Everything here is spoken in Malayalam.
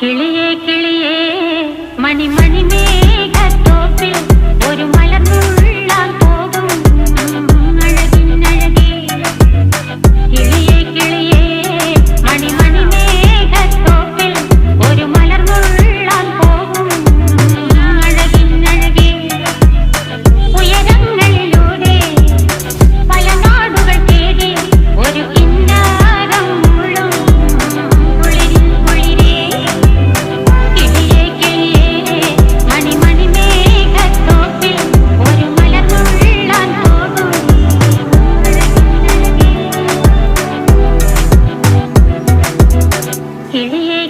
കിളിയേ കിളിയേ മണിമണി മേഘത്തോപ്പിൽ ഒരു മലർന്നുള്ളാൻ പോകും അഴകിനഴകേ. കിളിയേ കിളിയേ മണിമണി മേഘത്തോപ്പിൽ ഒരു മലർന്നുള്ളാൻ പോകും അഴകിനഴകേ. ഉയരങ്ങളിലൂടെ പല നാടുകൾ തേടി ഒരു കിന്നാരം മുള്ളും കുളിരിൽ കുളിരേ. കിളിയേ കിളിയേ മണിമണി മേഘത്തോപ്പിൽ ഒരു മലർന്നുള്ളാൻ പോകും അഴകിനഴകേ. കിളിയേ